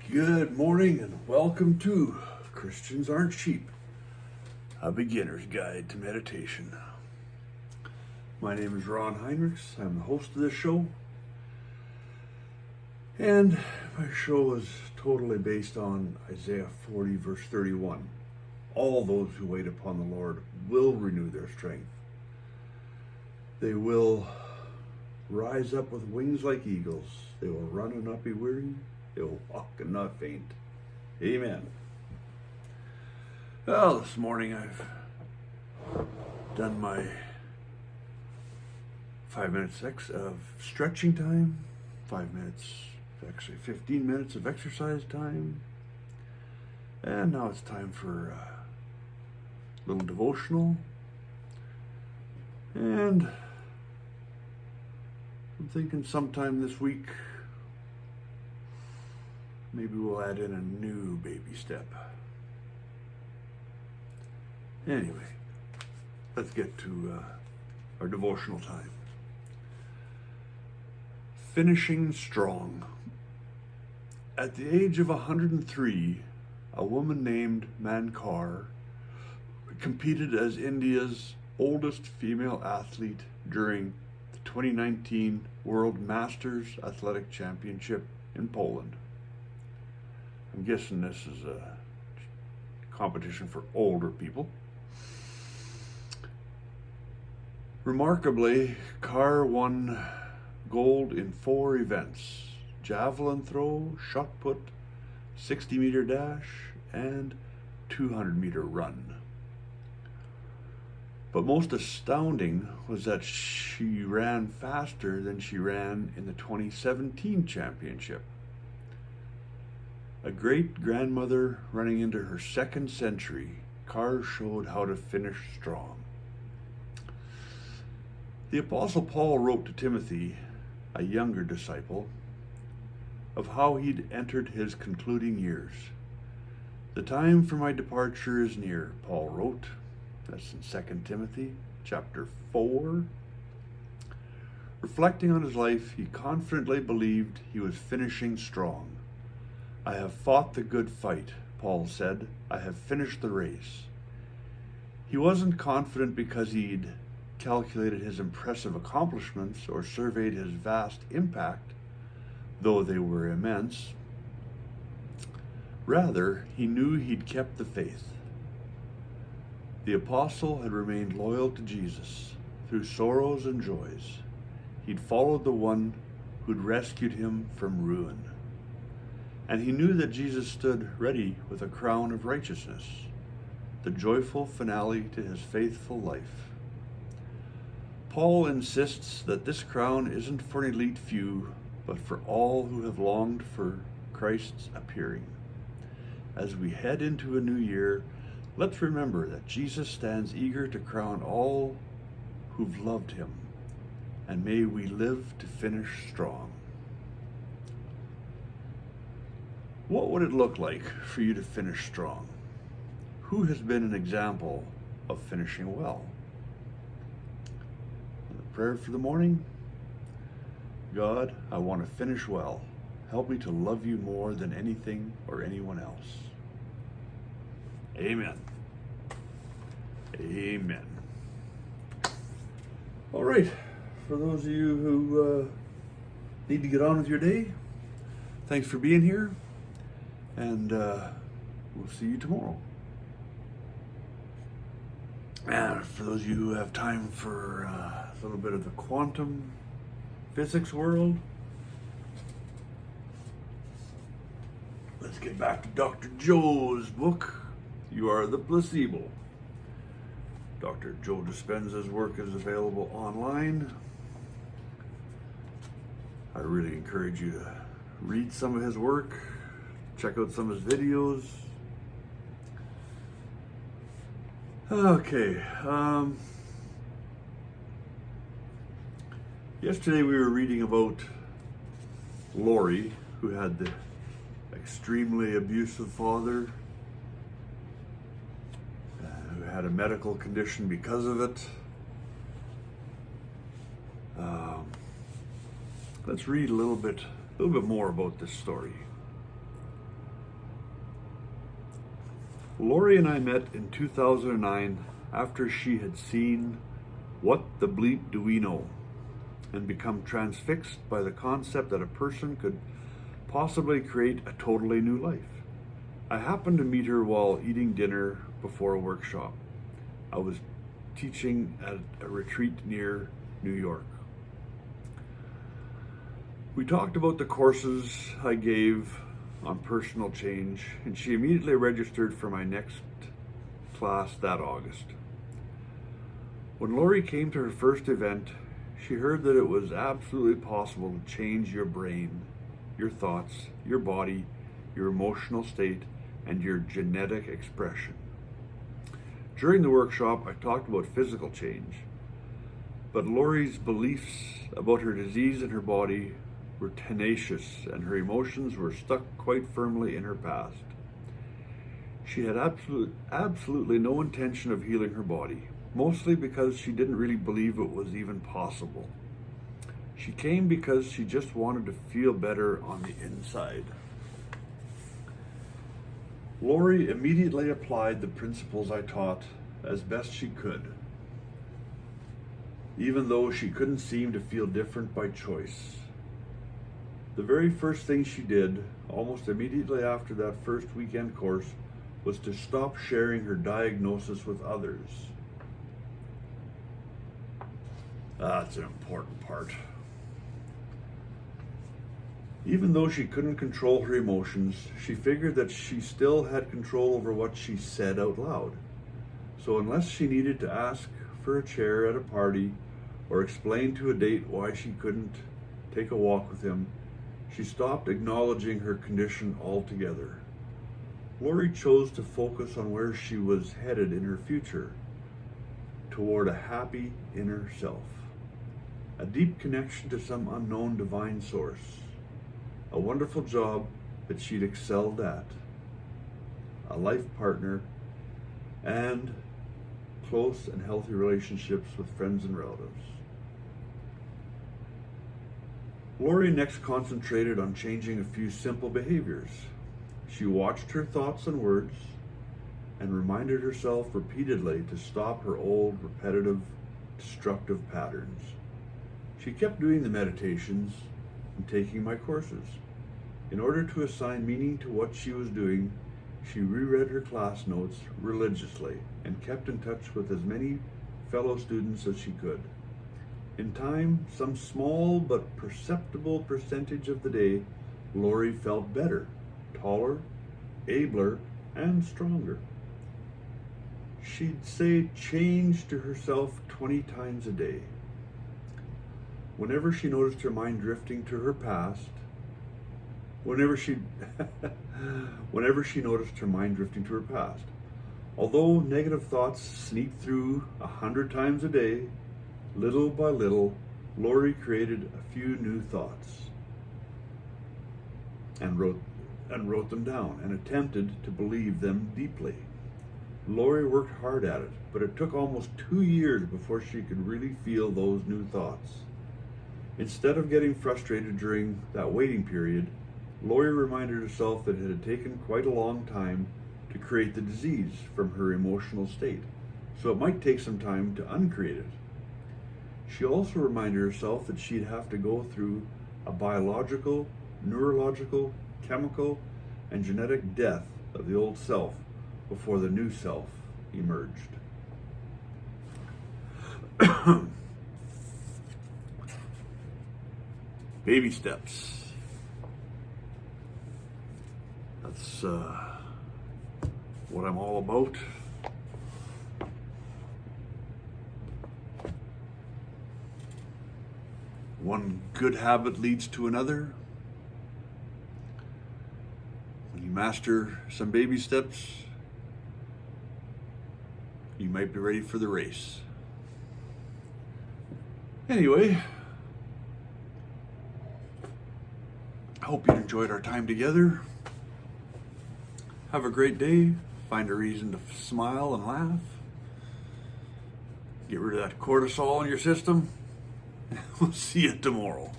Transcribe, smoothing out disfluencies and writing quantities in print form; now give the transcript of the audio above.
Good morning and welcome to Christians Aren't Sheep, a beginner's guide to meditation. My name is Ron Heinrichs. I'm the host of this show. And my show is totally based on Isaiah 40 verse 31. All those who wait upon the Lord will renew their strength. They will rise up with wings like eagles. They will run and not be weary. They will walk and not faint. Amen. Well, this morning I've done my 5 minutes of stretching time, 5 minutes, actually 15 minutes of exercise time. And now it's time for a little devotional. And I'm thinking sometime this week, maybe we'll add in a new baby step. Anyway, let's get to our devotional time. Finishing strong. At the age of 103, a woman named Mankar competed as India's oldest female athlete during the 2019 World Masters Athletic Championship in Poland. I'm guessing this is a competition for older people. Remarkably, Carr won gold in 4 events: javelin throw, shot put, 60-meter dash, and 200-meter run. But most astounding was that she ran faster than she ran in the 2017 championship. A great-grandmother running into her 2nd century, Carr showed how to finish strong. The Apostle Paul wrote to Timothy, a younger disciple, of how he'd entered his concluding years. "The time for my departure is near," Paul wrote. That's in 2 Timothy chapter 4. Reflecting on his life, he confidently believed he was finishing strong. "I have fought the good fight," Paul said. "I have finished the race." He wasn't confident because he'd calculated his impressive accomplishments or surveyed his vast impact, though they were immense. Rather, he knew he'd kept the faith. The apostle had remained loyal to Jesus through sorrows and joys. He'd followed the one who'd rescued him from ruin. And he knew that Jesus stood ready with a crown of righteousness, the joyful finale to his faithful life. Paul insists that this crown isn't for an elite few, but for all who have longed for Christ's appearing. As we head into a new year, let's remember that Jesus stands eager to crown all who've loved him, and may we live to finish strong. What would it look like for you to finish strong? Who has been an example of finishing well? The prayer for the morning: God, I want to finish well. Help me to love you more than anything or anyone else. Amen. Amen. All right. For those of you who need to get on with your day, thanks for being here. And we'll see you tomorrow. And for those of you who have time for a little bit of the quantum physics world, let's get back to Dr. Joe's book, You Are the Placebo. Dr. Joe Dispenza's work is available online. I really encourage you to read some of his work, check out some of his videos. Okay, yesterday we were reading about Lori, who had the extremely abusive father, who had a medical condition because of it. let's read a little bit more about this story. Lori and I met in 2009 after she had seen What the Bleep Do We Know and become transfixed by the concept that a person could possibly create a totally new life. I happened to meet her while eating dinner before a workshop. I was teaching at a retreat near New York. We talked about the courses I gave on personal change, and she immediately registered for my next class that August. When Lori came to her first event, she heard that it was absolutely possible to change your brain, your thoughts, your body, your emotional state, and your genetic expression. During the workshop, I talked about physical change, but Lori's beliefs about her disease and her body were tenacious, and her emotions were stuck quite firmly in her past. She had absolutely no intention of healing her body, mostly because she didn't really believe it was even possible. She came because she just wanted to feel better on the inside. Lori immediately applied the principles I taught as best she could, even though she couldn't seem to feel different by choice. The very first thing she did, almost immediately after that first weekend course, was to stop sharing her diagnosis with others. That's an important part. Even though she couldn't control her emotions, she figured that she still had control over what she said out loud. So unless she needed to ask for a chair at a party or explain to a date why she couldn't take a walk with him, she stopped acknowledging her condition altogether. Lori chose to focus on where she was headed in her future, toward a happy inner self, a deep connection to some unknown divine source, a wonderful job that she'd excelled at, a life partner, and close and healthy relationships with friends and relatives. Lori next concentrated on changing a few simple behaviors. She watched her thoughts and words and reminded herself repeatedly to stop her old, repetitive, destructive patterns. She kept doing the meditations and taking my courses. In order to assign meaning to what she was doing, she reread her class notes religiously and kept in touch with as many fellow students as she could. In time, some small but perceptible percentage of the day, Lori felt better, taller, abler, and stronger. She'd say change to herself 20 times a day. Whenever she noticed her mind drifting to her past, whenever she noticed her mind drifting to her past, although negative thoughts sneaked through 100 times a day, little by little, Lori created a few new thoughts and wrote them down and attempted to believe them deeply. Lori worked hard at it, but it took almost 2 years before she could really feel those new thoughts. Instead of getting frustrated during that waiting period, Lori reminded herself that it had taken quite a long time to create the disease from her emotional state, so it might take some time to uncreate it. She also reminded herself that she'd have to go through a biological, neurological, chemical, and genetic death of the old self before the new self emerged. Baby steps. That's what I'm all about. One good habit leads to another. When you master some baby steps, you might be ready for the race. Anyway, I hope you enjoyed our time together. Have a great day. Find a reason to smile and laugh. Get rid of that cortisol in your system. We'll see you tomorrow.